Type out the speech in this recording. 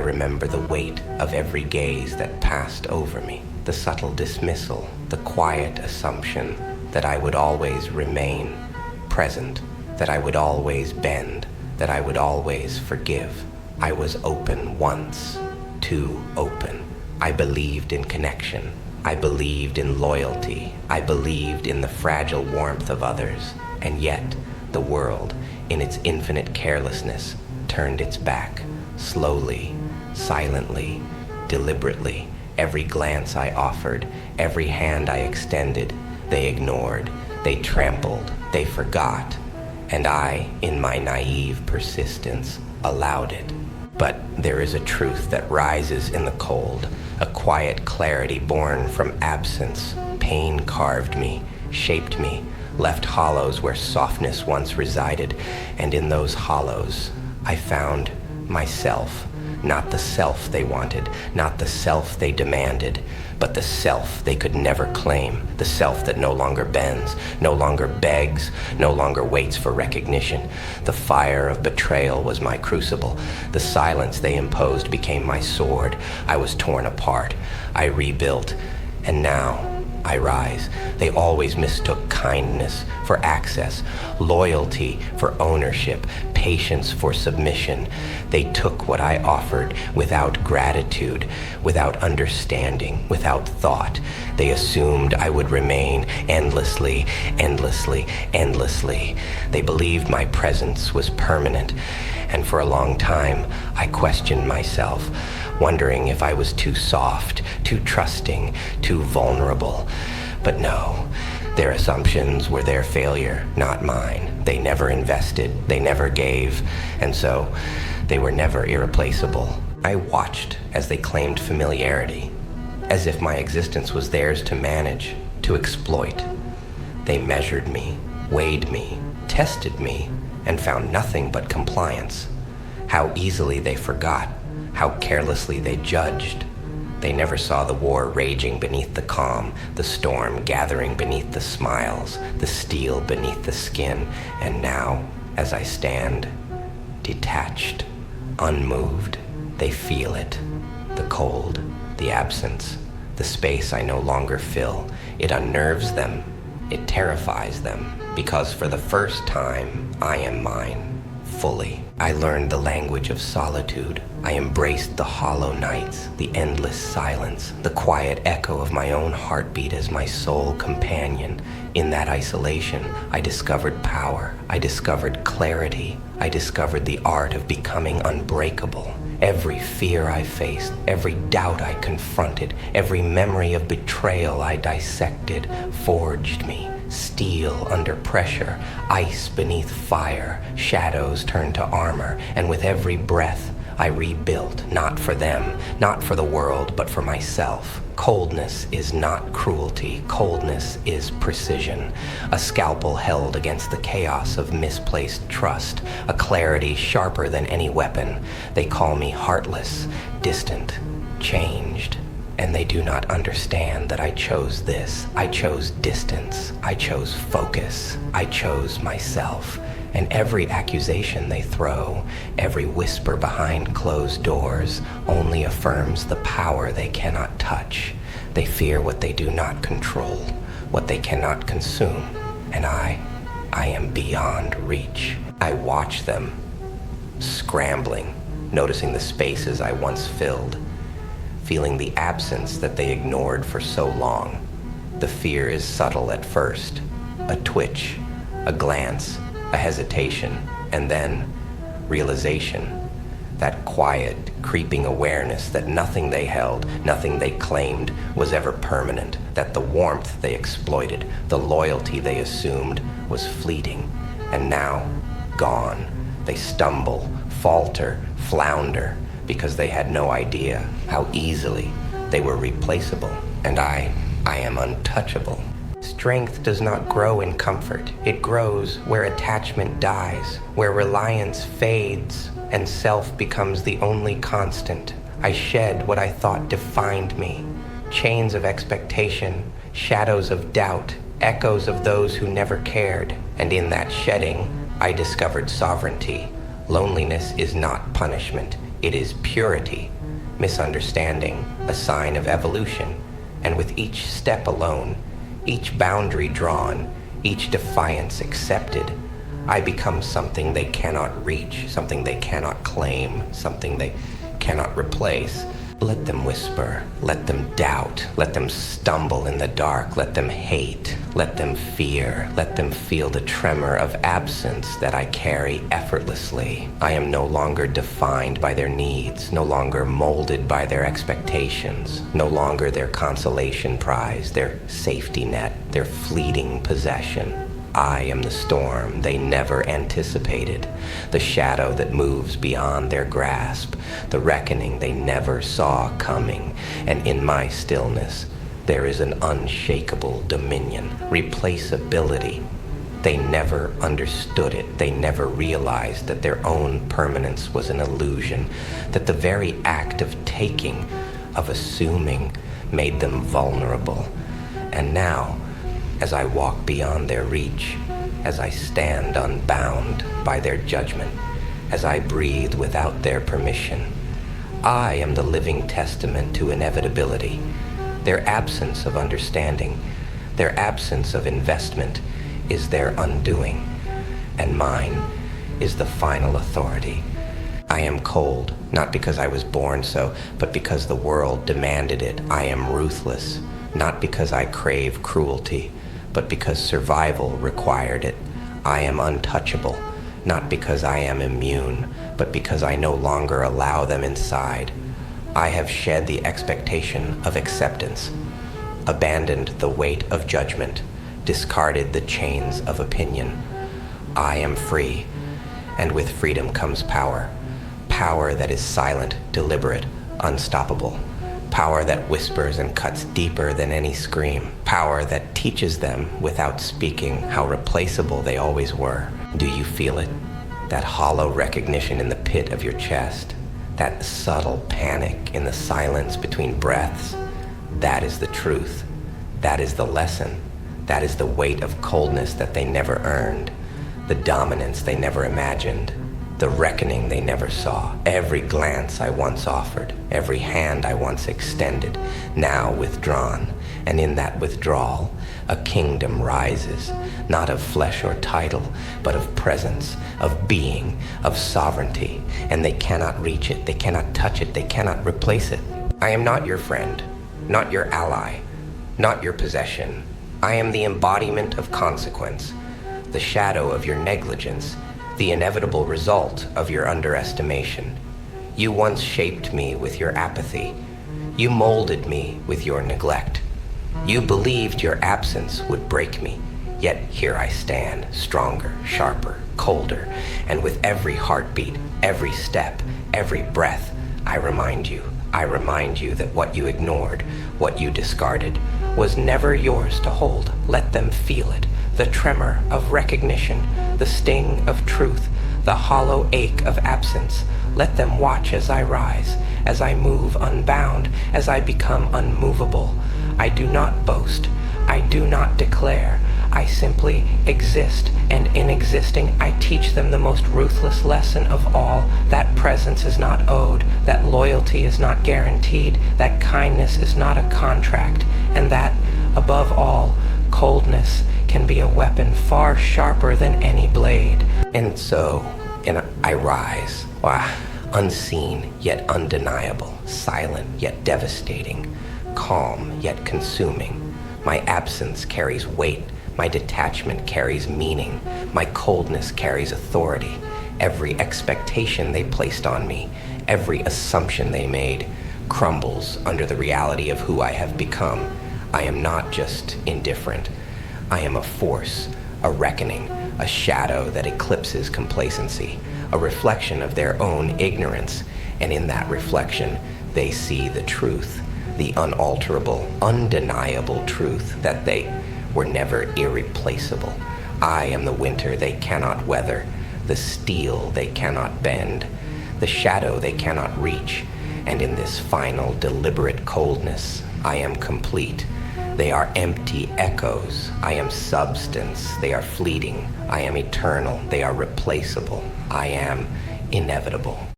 remember the weight of every gaze that passed over me, the subtle dismissal, the quiet assumption that I would always remain present, that I would always bend, that I would always forgive. I was open once, too open. I believed in connection. I believed in loyalty. I believed in the fragile warmth of others. And yet, the world, in its infinite carelessness, turned its back, slowly, silently, deliberately. Every glance I offered, every hand I extended, they ignored, they trampled, they forgot. And I, in my naive persistence, allowed it. But there is a truth that rises in the cold, a quiet clarity born from absence. Pain carved me, shaped me, left hollows where softness once resided, and in those hollows I found myself. Not the self they wanted, not the self they demanded, but the self they could never claim, the self that no longer bends, no longer begs, no longer waits for recognition. The fire of betrayal was my crucible. The silence they imposed became my sword. I was torn apart. I rebuilt. And now I rise. They always mistook kindness for access, loyalty for ownership, patience for submission. They took what I offered without gratitude, without understanding, without thought. They assumed I would remain endlessly, endlessly, endlessly. They believed my presence was permanent. And for a long time, I questioned myself, wondering if I was too soft, too trusting, too vulnerable. But no, their assumptions were their failure, not mine. They never invested, they never gave, and so they were never irreplaceable. I watched as they claimed familiarity, as if my existence was theirs to manage, to exploit. They measured me, weighed me, tested me, and found nothing but compliance. How easily they forgot, how carelessly they judged. They never saw the war raging beneath the calm, the storm gathering beneath the smiles, the steel beneath the skin. And now, as I stand, detached, unmoved, they feel it. The cold, the absence, the space I no longer fill. It unnerves them, it terrifies them, because for the first time, I am mine. Fully. I learned the language of solitude. I embraced the hollow nights, the endless silence, the quiet echo of my own heartbeat as my sole companion. In that isolation, I discovered power. I discovered clarity. I discovered the art of becoming unbreakable. Every fear I faced, every doubt I confronted, every memory of betrayal I dissected, forged me. Steel under pressure, ice beneath fire, shadows turned to armor, and with every breath I rebuilt, not for them, not for the world, but for myself. Coldness is not cruelty. Coldness is precision. A scalpel held against the chaos of misplaced trust, a clarity sharper than any weapon. They call me heartless, distant, changed. And they do not understand that I chose this. I chose distance. I chose focus. I chose myself. And every accusation they throw, every whisper behind closed doors, only affirms the power they cannot touch. They fear what they do not control, what they cannot consume. And I am beyond reach. I watch them, scrambling, noticing the spaces I once filled, feeling the absence that they ignored for so long. The fear is subtle at first, a twitch, a glance, a hesitation, and then realization. That quiet, creeping awareness that nothing they held, nothing they claimed was ever permanent, that the warmth they exploited, the loyalty they assumed was fleeting, and now gone. They stumble, falter, flounder, because they had no idea how easily they were replaceable. And I am untouchable. Strength does not grow in comfort. It grows where attachment dies, where reliance fades, and self becomes the only constant. I shed what I thought defined me. Chains of expectation, shadows of doubt, echoes of those who never cared. And in that shedding, I discovered sovereignty. Loneliness is not punishment. It is purity, misunderstanding, a sign of evolution. And with each step alone, each boundary drawn, each defiance accepted, I become something they cannot reach, something they cannot claim, something they cannot replace. Let them whisper, let them doubt, let them stumble in the dark, let them hate, let them fear, let them feel the tremor of absence that I carry effortlessly. I am no longer defined by their needs, no longer molded by their expectations, no longer their consolation prize, their safety net, their fleeting possession. I am the storm they never anticipated, the shadow that moves beyond their grasp, the reckoning they never saw coming, and in my stillness there is an unshakable dominion, replaceability. They never understood it. They never realized that their own permanence was an illusion, that the very act of taking, of assuming, made them vulnerable. And now, as I walk beyond their reach, as I stand unbound by their judgment, as I breathe without their permission, I am the living testament to inevitability. Their absence of understanding, their absence of investment is their undoing, and mine is the final authority. I am cold, not because I was born so, but because the world demanded it. I am ruthless, not because I crave cruelty, but because survival required it. I am untouchable, not because I am immune, but because I no longer allow them inside. I have shed the expectation of acceptance, abandoned the weight of judgment, discarded the chains of opinion. I am free, and with freedom comes power. Power that is silent, deliberate, unstoppable. Power that whispers and cuts deeper than any scream. Power that teaches them without speaking how replaceable they always were. Do you feel it? That hollow recognition in the pit of your chest. That subtle panic in the silence between breaths. That is the truth. That is the lesson. That is the weight of coldness that they never earned. The dominance they never imagined. The reckoning they never saw. Every glance I once offered, every hand I once extended, now withdrawn. And in that withdrawal, a kingdom rises, not of flesh or title, but of presence, of being, of sovereignty. And they cannot reach it, they cannot touch it, they cannot replace it. I am not your friend, not your ally, not your possession. I am the embodiment of consequence, the shadow of your negligence, the inevitable result of your underestimation. You once shaped me with your apathy. You molded me with your neglect. You believed your absence would break me, yet here I stand, stronger, sharper, colder, and with every heartbeat, every step, every breath, I remind you that what you ignored, what you discarded, was never yours to hold. Let them feel it. The tremor of recognition, the sting of truth, the hollow ache of absence. Let them watch as I rise, as I move unbound, as I become unmovable. I do not boast, I do not declare, I simply exist, and in existing I teach them the most ruthless lesson of all, that presence is not owed, that loyalty is not guaranteed, that kindness is not a contract, and that, above all, coldness can be a weapon far sharper than any blade. And so, I rise, unseen yet undeniable, silent yet devastating, calm yet consuming. My absence carries weight, my detachment carries meaning, my coldness carries authority. Every expectation they placed on me, every assumption they made, crumbles under the reality of who I have become. I am not just indifferent. I am a force, a reckoning, a shadow that eclipses complacency, a reflection of their own ignorance, and in that reflection, they see the truth, the unalterable, undeniable truth that they were never irreplaceable. I am the winter they cannot weather, the steel they cannot bend, the shadow they cannot reach, and in this final, deliberate coldness, I am complete. They are empty echoes. I am substance. They are fleeting. I am eternal. They are replaceable. I am inevitable.